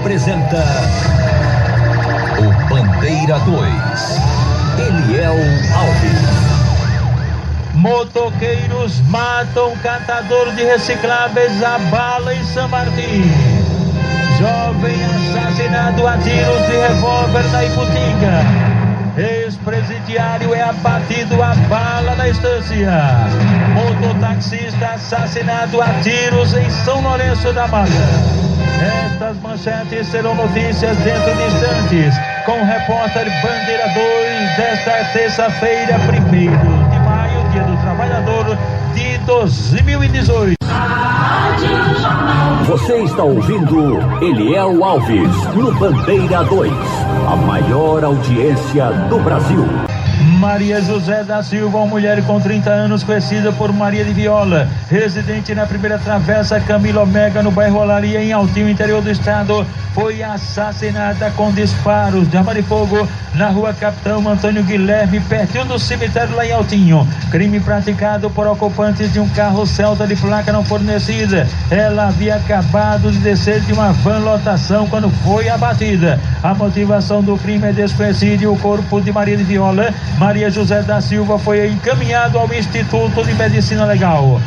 apresenta o Bandeira 2, Eliel Alves. Motoqueiros matam catador de recicláveis a bala em São Martim. Jovem assassinado a tiros de revólver na Iputinga. Ex-presidiário é abatido a bala na estância. Mototaxista assassinado a tiros em São Lourenço da Mata. Estas manchetes serão notícias dentro de instantes, com o repórter Bandeira 2 desta terça-feira, 1º de maio, Dia do Trabalhador de 2018. Você está ouvindo Eliel Alves no Bandeira 2, a maior audiência do Brasil. Maria José da Silva, uma mulher com 30 anos, conhecida por Maria de Viola, residente na primeira travessa Camilo Omega, no bairro Olaria, em Altinho, interior do estado, foi assassinada com disparos de arma de fogo na rua Capitão Antônio Guilherme, pertinho do cemitério lá em Altinho. Crime praticado por ocupantes de um carro Celta de placa não fornecida. Ela havia acabado de descer de uma van lotação quando foi abatida. A motivação do crime é desconhecida e o corpo de Maria de Viola, Maria José da Silva, foi encaminhado ao Instituto de Medicina Legal.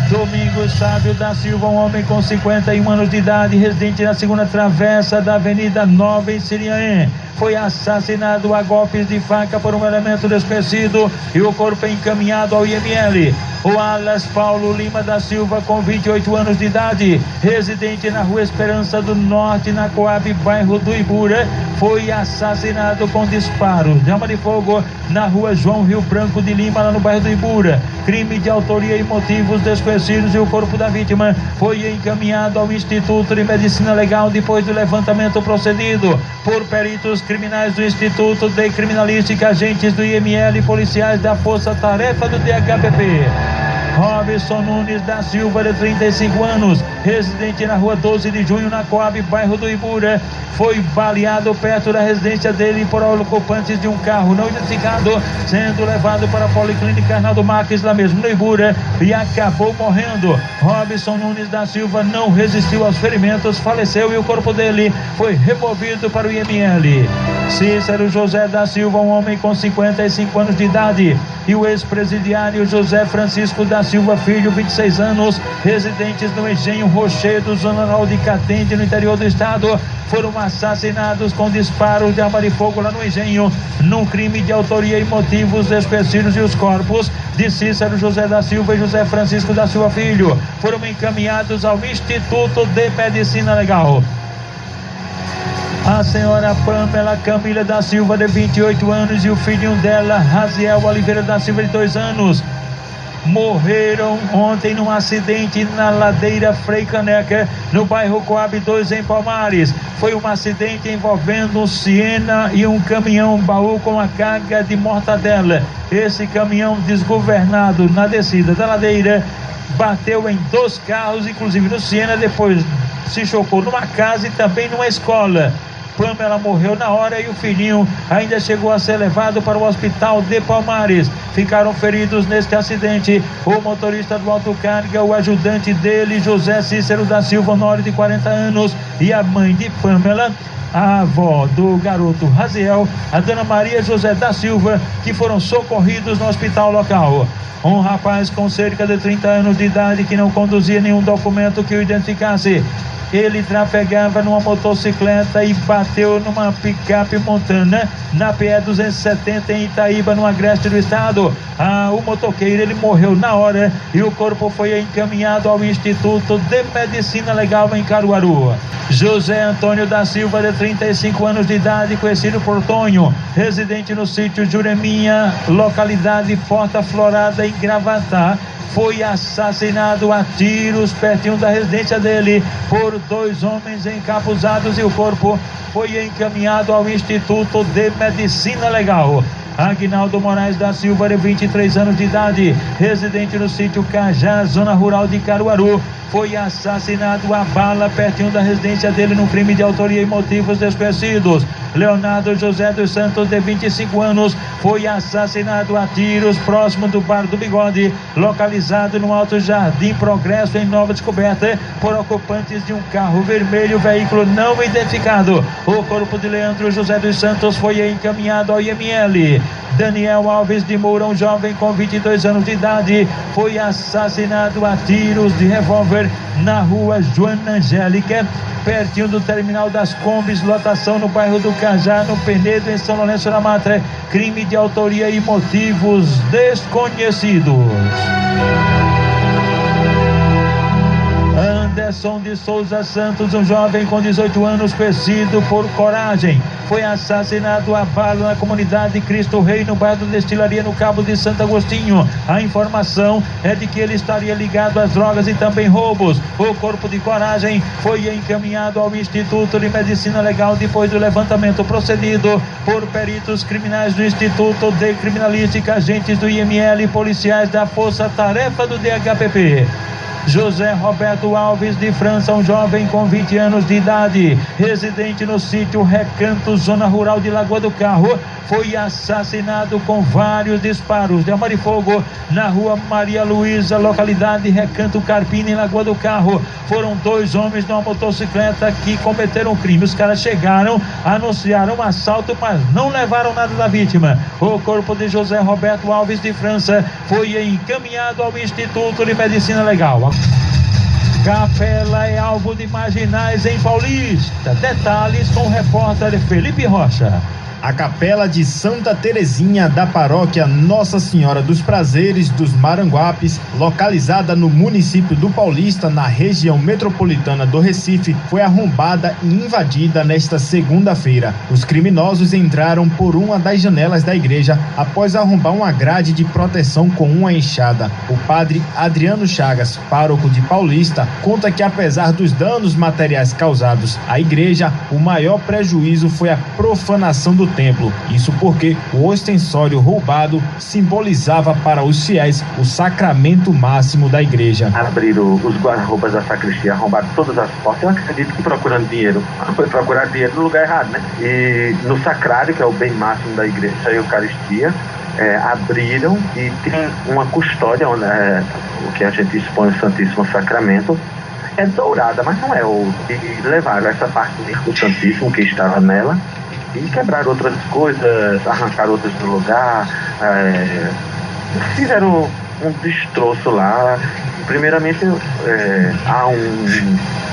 Domingos Sávio da Silva, um homem com 51 anos de idade, residente na segunda travessa da Avenida Nova, em Siriaé, foi assassinado a golpes de faca por um elemento desconhecido e o corpo é encaminhado ao IML. O Alas Paulo Lima da Silva, com 28 anos de idade, residente na rua Esperança do Norte, na Coab, bairro do Ibura, foi assassinado com disparos de arma de fogo na rua João Rio Branco de Lima, lá no bairro do Ibura. Crime de autoria e motivos desconhecidos, e o corpo da vítima foi encaminhado ao Instituto de Medicina Legal depois do levantamento procedido por peritos criminais do Instituto de Criminalística, agentes do IML e policiais da Força Tarefa do DHPP. Robson Nunes da Silva, de 35 anos, residente na rua 12 de junho, na Coab, bairro do Ibura, foi baleado perto da residência dele por ocupantes de um carro não identificado, sendo levado para a Policlínica Arnaldo Marques, lá mesmo no Ibura, e acabou morrendo. Robson Nunes da Silva não resistiu aos ferimentos, faleceu, e o corpo dele foi removido para o IML. Cícero José da Silva, um homem com 55 anos de idade, e o ex-presidiário José Francisco da Silva Filho, 26 anos, residentes no Engenho Rochedo, zona rural de Catende, no interior do estado, foram assassinados com disparos de arma de fogo lá no Engenho, num crime de autoria e motivos desconhecidos, e os corpos de Cícero José da Silva e José Francisco da Silva Filho foram encaminhados ao Instituto de Medicina Legal. A senhora Pamela Camila da Silva, de 28 anos, e o filhinho dela, Raziel Oliveira da Silva, de 2 anos, morreram ontem num acidente na ladeira Frei Caneca, no bairro Coab 2, em Palmares. Foi um acidente envolvendo um Siena e um caminhão baú com a carga de mortadela. Esse caminhão, desgovernado na descida da ladeira, bateu em 2 carros, inclusive no Siena, depois se chocou numa casa e também numa escola. Pamela morreu na hora e o filhinho ainda chegou a ser levado para o hospital de Palmares. Ficaram feridos neste acidente o motorista do autocarga, o ajudante dele, José Cícero da Silva Honório, de 40 anos, e a mãe de Pamela, a avó do garoto Raziel, a dona Maria José da Silva, que foram socorridos no hospital local. Um rapaz com cerca de 30 anos de idade, que não conduzia nenhum documento que o identificasse. Ele trafegava numa motocicleta e bateu numa picape montana na PE 270 em Itaíba, no agreste do estado. O motoqueiro, ele morreu na hora e o corpo foi encaminhado ao Instituto de Medicina Legal em Caruaru. José Antônio da Silva, de 35 anos de idade, conhecido por Tonho, residente no sítio Jureminha, localidade Porta Florada, em Gravatá, foi assassinado a tiros pertinho da residência dele por 2 homens encapuzados, e o corpo foi encaminhado ao Instituto de Medicina Legal. Aguinaldo Moraes da Silva, de 23 anos de idade, residente no sítio Cajá, zona rural de Caruaru, foi assassinado a bala pertinho da residência dele, num crime de autoria e motivos desconhecidos. Leonardo José dos Santos, de 25 anos, foi assassinado a tiros próximo do Bar do Bigode, localizado no Alto Jardim Progresso, em Nova Descoberta, por ocupantes de um carro vermelho, veículo não identificado. O corpo de Leandro José dos Santos foi encaminhado ao IML. Daniel Alves de Moura, um jovem com 22 anos de idade, foi assassinado a tiros de revólver na rua Joana Angélica, pertinho do terminal das Combis, lotação no bairro do Cajá, no Penedo, em São Lourenço da Mata. Crime de autoria e motivos desconhecidos. Anderson de Souza Santos, um jovem com 18 anos, conhecido por Coragem, foi assassinado a bala na comunidade Cristo Rei, no bairro da Destilaria, no Cabo de Santo Agostinho. A informação é de que ele estaria ligado às drogas e também roubos. O corpo de Coragem foi encaminhado ao Instituto de Medicina Legal depois do levantamento procedido por peritos criminais do Instituto de Criminalística, agentes do IML e policiais da Força Tarefa do DHPP. José Roberto Alves de França, um jovem com 20 anos de idade, residente no sítio Recanto, zona rural de Lagoa do Carro, foi assassinado com vários disparos de arma de fogo na rua Maria Luísa, localidade Recanto Carpina, em Lagoa do Carro. Foram 2 homens numa motocicleta que cometeram o crime. Os caras chegaram, anunciaram um assalto, mas não levaram nada da vítima. O corpo de José Roberto Alves de França foi encaminhado ao Instituto de Medicina Legal. Capela é alvo de marginais em Paulista. Detalhes com o repórter Felipe Rocha. A Capela de Santa Terezinha, da paróquia Nossa Senhora dos Prazeres dos Maranguapes, localizada no município do Paulista, na região metropolitana do Recife, foi arrombada e invadida nesta segunda-feira. Os criminosos entraram por uma das janelas da igreja após arrombar uma grade de proteção com uma enxada. O padre Adriano Chagas, pároco de Paulista, conta que, apesar dos danos materiais causados à igreja, o maior prejuízo foi a profanação do templo. Isso porque o ostensório roubado simbolizava para os fiéis o sacramento máximo da igreja. Abriram os guarda-roupas da sacristia, arrombaram todas as portas. Eu acredito que procurando dinheiro. Foi procurar dinheiro no lugar errado, né? E no sacrário, que é o bem máximo da igreja, a Eucaristia, abriram e tem uma custódia, onde, o que a gente expõe o Santíssimo Sacramento. É dourada, mas não é ouro. E levaram essa parte do Santíssimo que estava nela e quebraram outras coisas, arrancaram outras do lugar, fizeram um destroço lá. Primeiramente, há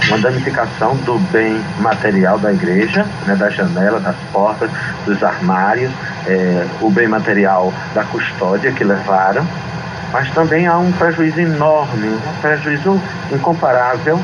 uma danificação do bem material da igreja, né, das janelas, das portas, dos armários, o bem material da custódia que levaram, mas também há um prejuízo enorme, um prejuízo incomparável,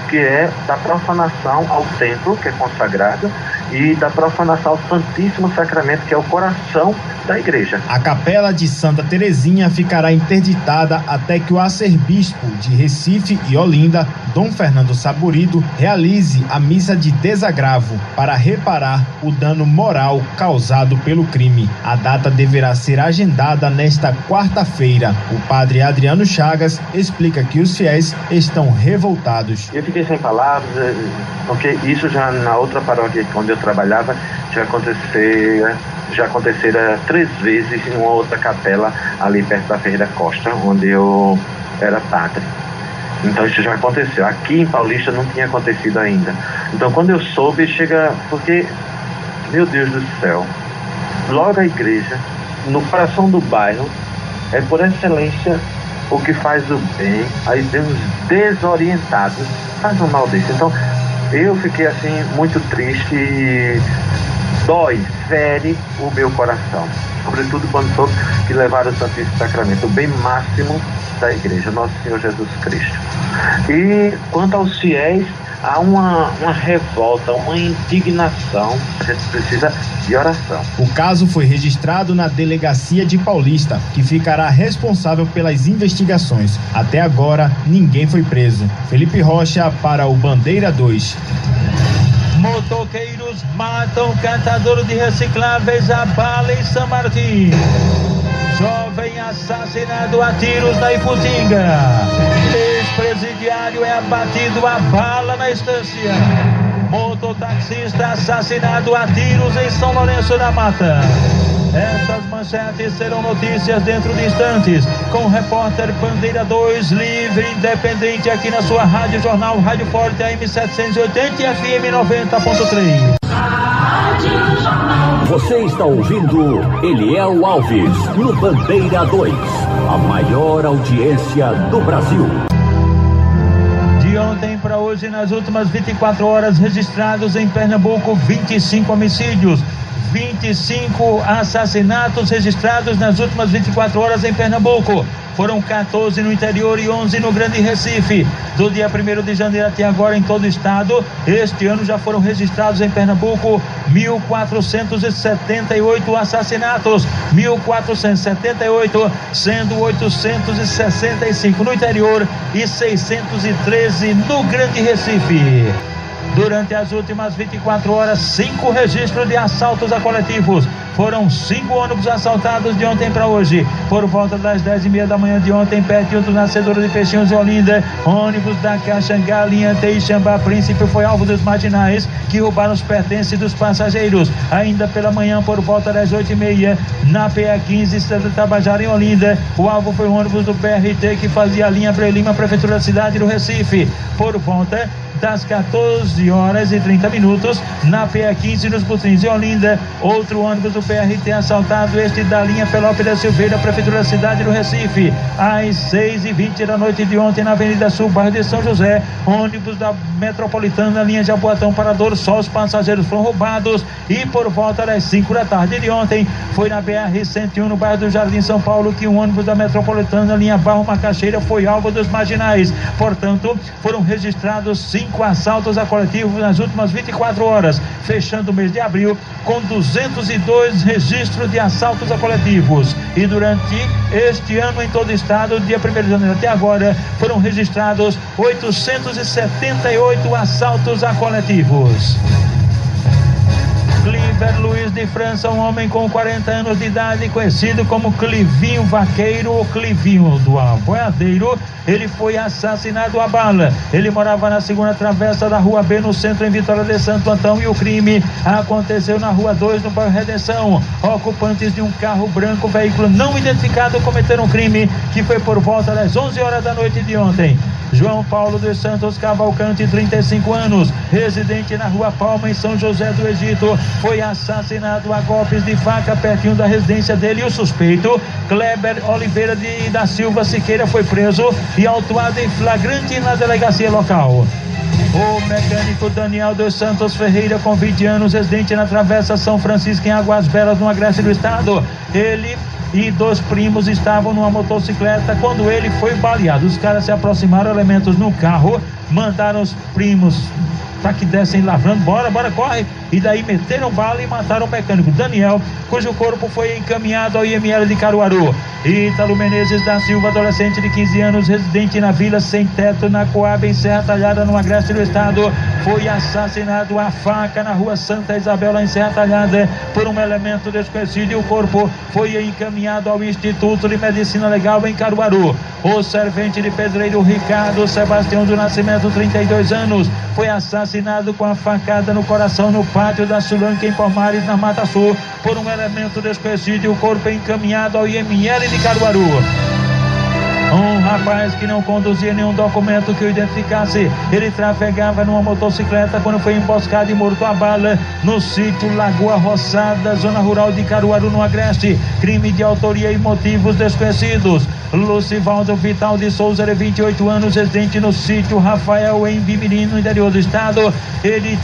que é da profanação ao templo, que é consagrado, e da profanação ao Santíssimo Sacramento, que é o coração da igreja. A Capela de Santa Terezinha ficará interditada até que o arcebispo de Recife e Olinda, Dom Fernando Saburido, realize a missa de desagravo para reparar o dano moral causado pelo crime. A data deverá ser agendada nesta quarta-feira. O padre Adriano Chagas explica que os fiéis estão revoltados. Eu fiquei sem palavras, porque isso já na outra paróquia onde eu trabalhava já acontecera 3 vezes em uma outra capela ali perto da Ferreira Costa, onde eu era padre. Então isso já aconteceu. Aqui em Paulista não tinha acontecido ainda. Então quando eu soube, porque, meu Deus do céu, logo a igreja, no coração do bairro, é por excelência o que faz o bem, aí tem os desorientados, faz um mal desse. Então eu fiquei assim muito triste e dói, fere o meu coração, sobretudo quando soube que levaram o Santíssimo Sacramento, o bem máximo da igreja, Nosso Senhor Jesus Cristo. E quanto aos fiéis, há uma revolta, uma indignação. A gente precisa de oração. O caso foi registrado na Delegacia de Paulista, que ficará responsável pelas investigações. Até agora, ninguém foi preso. Felipe Rocha para o Bandeira 2. Motoqueiros matam catador de recicláveis a bala em São Martim. Jovem assassinado a tiros na Iputinga. Ex-presidiário é abatido a bala na estância. Mototaxista assassinado a tiros em São Lourenço da Mata. Estas manchetes serão notícias dentro de instantes, com o repórter Bandeira 2, livre, independente, aqui na sua Rádio Jornal, Rádio Forte AM 780 e FM 90.3. Você está ouvindo Eliel Alves, no Bandeira 2, a maior audiência do Brasil. De ontem para hoje, nas últimas 24 horas, registrados em Pernambuco 25 homicídios. 25 assassinatos registrados nas últimas 24 horas em Pernambuco. Foram 14 no interior e 11 no Grande Recife. Do dia 1º de janeiro até agora, em todo o estado, este ano já foram registrados em Pernambuco 1.478 assassinatos. 1.478, sendo 865 no interior e 613 no Grande Recife. Durante as últimas 24 horas, 5 registros de assaltos a coletivos. Foram 5 ônibus assaltados de ontem para hoje. Por volta das 10h30 da manhã de ontem, perto do nascedouro de Peixinhos de Olinda, ônibus da Caxangá, linha Teixambá Príncipe, foi alvo dos marginais que roubaram os pertences dos passageiros. Ainda pela manhã, por volta das 8h30, na PA15, Estrada de Tabajara, em Olinda, o alvo foi o ônibus do BRT que fazia a linha Brelima, Prefeitura da cidade do Recife. Por volta das 14h30, na PA15, nos Butrins, em Olinda, outro ônibus do PRT assaltado, este da linha Pelópio da Silveira, Prefeitura da cidade do Recife. Às 6h20 da noite de ontem, na Avenida Sul, bairro de São José, ônibus da Metropolitana, linha Jaboatão para Douro, só os passageiros foram roubados. E por volta das 5 da tarde de ontem, foi na BR-101, no bairro do Jardim São Paulo, que um ônibus da Metropolitana, linha Barro Macaxeira, foi alvo dos marginais. Portanto, foram registrados 5 assaltos a coletivos nas últimas 24 horas, fechando o mês de abril com 202 registros de assaltos a coletivos. E durante este ano, em todo o estado, dia 1º de janeiro até agora, foram registrados 878 assaltos a coletivos. Cliver Luiz de França, um homem com 40 anos de idade, conhecido como Clivinho Vaqueiro ou Clivinho do Aboiadeiro, ele foi assassinado a bala. Ele morava na segunda travessa da Rua B, no centro, em Vitória de Santo Antão, e o crime aconteceu na Rua 2, no bairro Redenção. Ocupantes de um carro branco, veículo não identificado, cometeram um crime que foi por volta das 11 horas da noite de ontem. João Paulo dos Santos Cavalcante, 35 anos, residente na Rua Palma, em São José do Egito, foi assassinado a golpes de faca pertinho da residência dele. E o suspeito, Kleber Oliveira da Silva Siqueira, foi preso e autuado em flagrante na delegacia local. O mecânico Daniel dos Santos Ferreira, com 20 anos, residente na Travessa São Francisco, em Águas Belas, no Agreste do Estado. Ele e 2 primos estavam numa motocicleta quando ele foi baleado. Os caras se aproximaram, elementos no carro, mandaram os primos para que dessem lavrando, bora, corre, e daí meteram bala e mataram o mecânico Daniel, cujo corpo foi encaminhado ao IML de Caruaru. Ítalo Menezes da Silva, adolescente de 15 anos, residente na Vila Sem Teto, na Coab, em Serra Talhada, no Agreste do Estado, foi assassinado a faca na Rua Santa Isabel, lá em Serra Talhada, por um elemento desconhecido, e o corpo foi encaminhado ao Instituto de Medicina Legal, em Caruaru. O servente de pedreiro Ricardo Sebastião do Nascimento, 32 anos, foi assassinado com a facada no coração, no pátio da Sulanca, em Palmares, na Mata Sul, por um elemento desconhecido, e o corpo encaminhado ao IML de Caruaru. Um rapaz que não conduzia nenhum documento que o identificasse, ele trafegava numa motocicleta quando foi emboscado e morto a bala no sítio Lagoa Roçada, zona rural de Caruaru, no Agreste. Crime de autoria e motivos desconhecidos. Lucivaldo Vital de Souza, de 28 anos, residente no sítio Rafael, em Bimirim, no interior do estado. Ele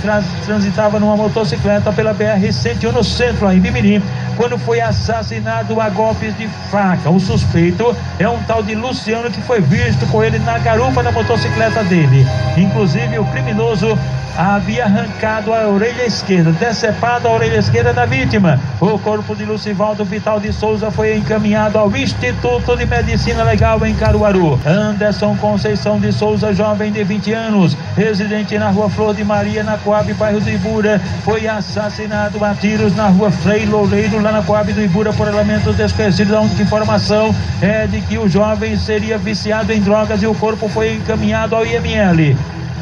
transitava numa motocicleta pela BR-101, no centro, lá em Bimirim, quando foi assassinado a golpes de faca. O suspeito é um tal de Luciano, que foi visto com ele na garupa da motocicleta dele. Inclusive, o criminoso havia arrancado a orelha esquerda, decepado a orelha esquerda da vítima. O corpo de Lucivaldo Vital de Souza foi encaminhado ao Instituto de Medicina Legal, em Caruaru. Anderson Conceição de Souza, jovem de 20 anos, residente na Rua Flor de Maria, na Coab, bairro do Ibura, foi assassinado a tiros na Rua Frei Loureiro, lá na Coab do Ibura, por elementos desconhecidos. A única informação é de que o jovem seria viciado em drogas e o corpo foi encaminhado ao IML.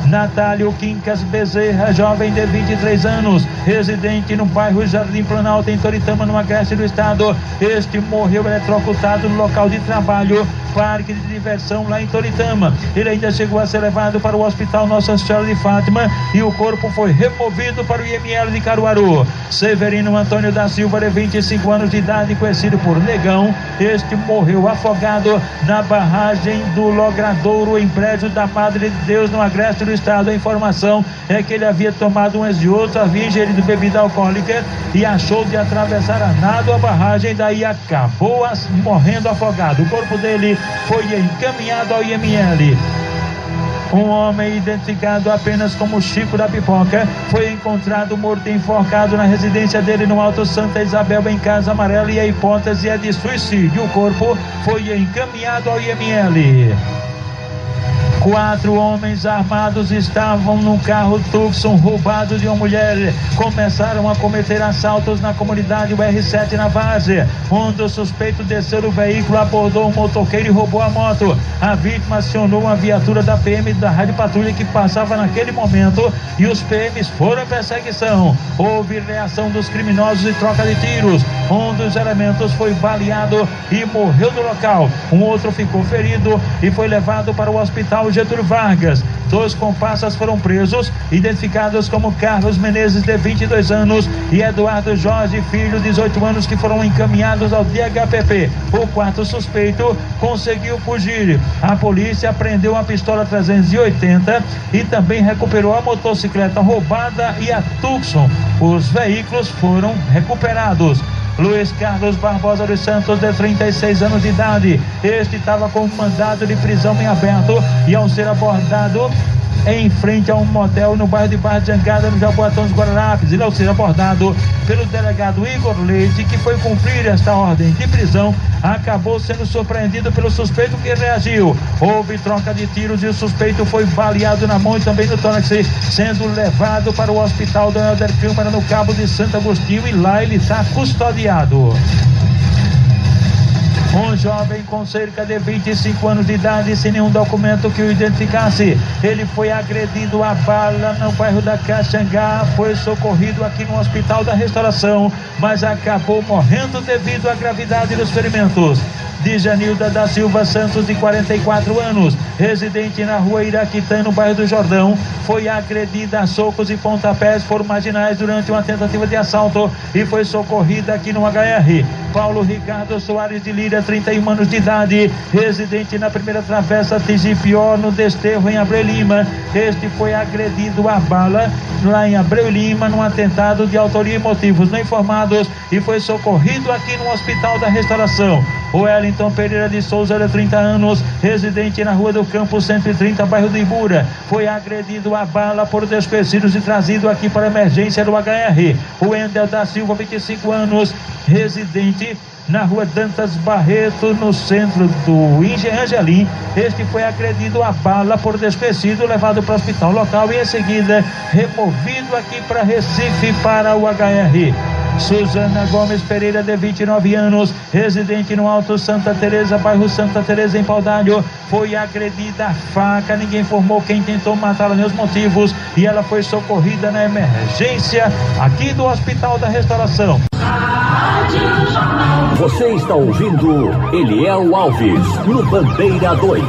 Natálio Quincas Bezerra, jovem de 23 anos, residente no bairro Jardim Planalto, em Toritama, no agreste do estado. Este morreu eletrocutado no local de trabalho, parque de diversão lá em Toritama. Ele ainda chegou a ser levado para o hospital Nossa Senhora de Fátima e o corpo foi removido para o IML de Caruaru. Severino Antônio da Silva, de 25 anos de idade, conhecido por Negão, este morreu afogado na barragem do Logradouro, em prédio da Madre de Deus, no agreste do estado. A informação é que ele havia tomado umas de outras, havia ingerido bebida alcoólica e achou de atravessar a nado a barragem, daí acabou morrendo afogado. O corpo dele foi encaminhado ao IML. Um homem identificado apenas como Chico da Pipoca foi encontrado morto e enforcado na residência dele no Alto Santa Isabel, em Casa Amarela, e a hipótese é de suicídio. O corpo foi encaminhado ao IML. 4 homens armados estavam num carro Tucson roubado de uma mulher. Começaram a cometer assaltos na comunidade UR7 na Várzea, onde o suspeito desceu do veículo, abordou um motoqueiro e roubou a moto. A vítima acionou uma viatura da PM da Rádio Patrulha que passava naquele momento e os PMs foram em perseguição. Houve reação dos criminosos e troca de tiros. Um dos elementos foi baleado e morreu no local. Um outro ficou ferido e foi levado para o hospital Getúlio Vargas. 2 comparsas foram presos, identificados como Carlos Menezes, de 22 anos, e Eduardo Jorge Filho, 18 anos, que foram encaminhados ao DHPP. O 4º suspeito conseguiu fugir. A polícia apreendeu uma pistola 380 e também recuperou a motocicleta roubada e a Tucson. Os veículos foram recuperados. Luiz Carlos Barbosa dos Santos, de 36 anos de idade. Este estava com mandado de prisão em aberto e, ao ser abordado em frente a um motel no bairro de Barra de Jangada, no Jaboatão dos Guararapes, ele, ao ser abordado pelo delegado Igor Leite, que foi cumprir esta ordem de prisão, acabou sendo surpreendido pelo suspeito, que reagiu. Houve troca de tiros e o suspeito foi baleado na mão e também no tórax, sendo levado para o hospital do Helder Câmara, no Cabo de Santo Agostinho, e lá ele está custodiado. Um jovem com cerca de 25 anos de idade, sem nenhum documento que o identificasse. Ele foi agredido a bala no bairro da Caxangá, foi socorrido aqui no Hospital da Restauração, mas acabou morrendo devido à gravidade dos ferimentos. Djanilda da Silva Santos, de 44 anos, residente na rua Iraquitã, no bairro do Jordão, foi agredida a socos e pontapés por marginais durante uma tentativa de assalto e foi socorrida aqui no HR. Paulo Ricardo Soares de Lira, 31 anos de idade, residente na primeira travessa Tigipió, no Desterro, em Abreu Lima. Este foi agredido a bala lá em Abreu Lima, num atentado de autoria e motivos não informados, e foi socorrido aqui no Hospital da Restauração. O Wellington Pereira de Souza, de 30 anos, residente na Rua do Campo 130, bairro do Ibura, foi agredido a bala por desconhecidos e trazido aqui para a emergência do HR. O Wendel da Silva, 25 anos, residente na Rua Dantas Barreto, no centro do Angelim. Este foi agredido a bala por desconhecido, levado para o hospital local e em seguida removido aqui para Recife, para o HR. Suzana Gomes Pereira, de 29 anos, residente no Alto Santa Teresa, bairro Santa Teresa, em Paudalho, foi agredida a faca. Ninguém informou quem tentou matá-la nem os motivos, e ela foi socorrida na emergência aqui do Hospital da Restauração. Você está ouvindo Eliel Alves no Bandeira 2,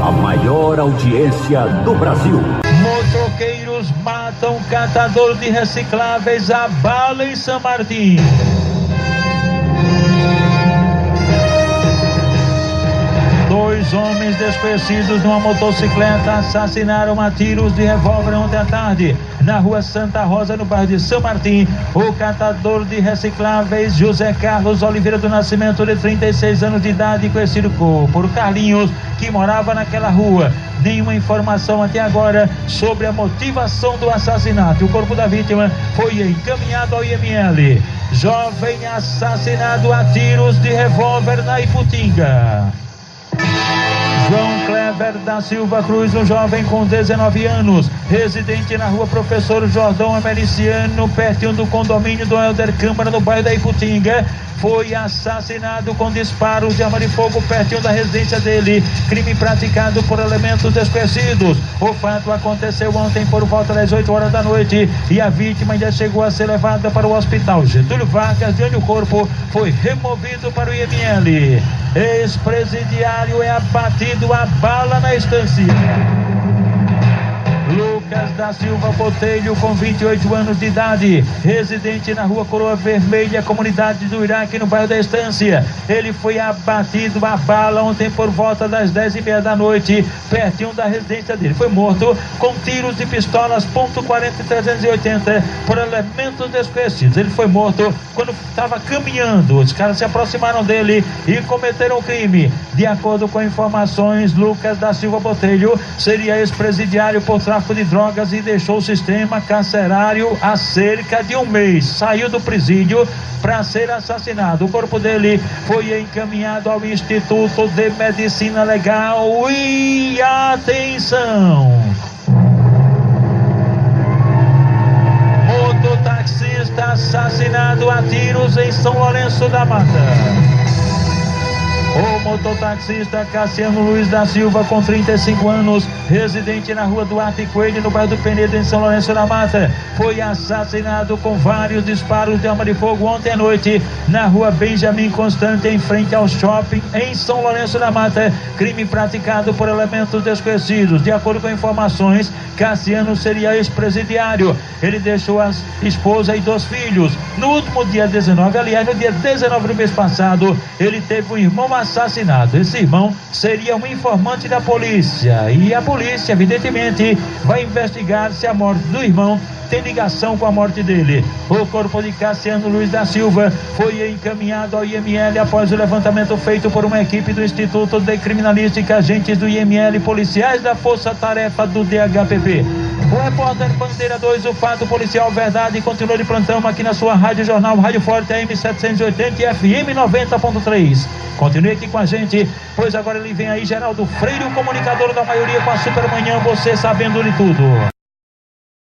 a maior audiência do Brasil. Motoqueiros matam catador de recicláveis a bala em São Martim. Dois homens desconhecidos numa motocicleta assassinaram a tiros de revólver ontem à tarde na rua Santa Rosa, no bairro de São Martim. O catador de recicláveis José Carlos Oliveira do Nascimento, de 36 anos de idade, conhecido por Carlinhos, que morava naquela rua. Nenhuma informação até agora sobre a motivação do assassinato. O corpo da vítima foi encaminhado ao IML. Jovem assassinado a tiros de revólver na Iputinga. João Clever da Silva Cruz, um jovem com 19 anos, residente na rua Professor Jordão Americiano, pertinho do condomínio do Helder Câmara, no bairro da Iputinga, foi assassinado com disparos de arma de fogo pertinho da residência dele. Crime praticado por elementos desconhecidos. O fato aconteceu ontem por volta das 8 horas da noite e a vítima ainda chegou a ser levada para o hospital Getúlio Vargas, de onde o corpo foi removido para o IML. Ex-presidiário é abatido a bala na estância. Lucas da Silva Botelho, com 28 anos de idade, residente na rua Coroa Vermelha, comunidade do Iraque, no bairro da Estância. Ele foi abatido a bala ontem por volta das 10h30 da noite, pertinho da residência dele. Foi morto com tiros de pistolas .40 e 380 por elementos desconhecidos. Ele foi morto quando estava caminhando. Os caras se aproximaram dele e cometeram o crime. De acordo com informações, Lucas da Silva Botelho seria ex-presidiário por tráfico de drogas e deixou o sistema carcerário há cerca de um mês. Saiu do presídio para ser assassinado. O corpo dele foi encaminhado ao Instituto de Medicina Legal. E atenção! Mototaxista assassinado a tiros em São Lourenço da Mata. O mototaxista Cassiano Luiz da Silva, com 35 anos, residente na rua Duarte Coelho, no bairro do Penedo, em São Lourenço da Mata, foi assassinado com vários disparos de arma de fogo ontem à noite na rua Benjamin Constante, em frente ao shopping em São Lourenço da Mata. Crime praticado por elementos desconhecidos. De acordo com informações, Cassiano seria ex-presidiário. Ele deixou a esposa e 2 filhos. No último dia 19, aliás, no dia 19 do mês passado, ele teve um irmão assassinado. Esse irmão seria um informante da polícia e a polícia, evidentemente, vai investigar se a morte do irmão tem ligação com a morte dele. O corpo de Cassiano Luiz da Silva foi encaminhado ao IML após o levantamento feito por uma equipe do Instituto de Criminalística, agentes do IML, policiais da Força Tarefa do DHPP. O repórter Bandeira 2, o fato policial verdade, continua de plantão aqui na sua Rádio Jornal, Rádio Forte AM 780 e FM 90.3. Continue aqui com a gente, pois agora ele vem aí, Geraldo Freire, o comunicador da maioria, com a Supermanhã, você sabendo de tudo.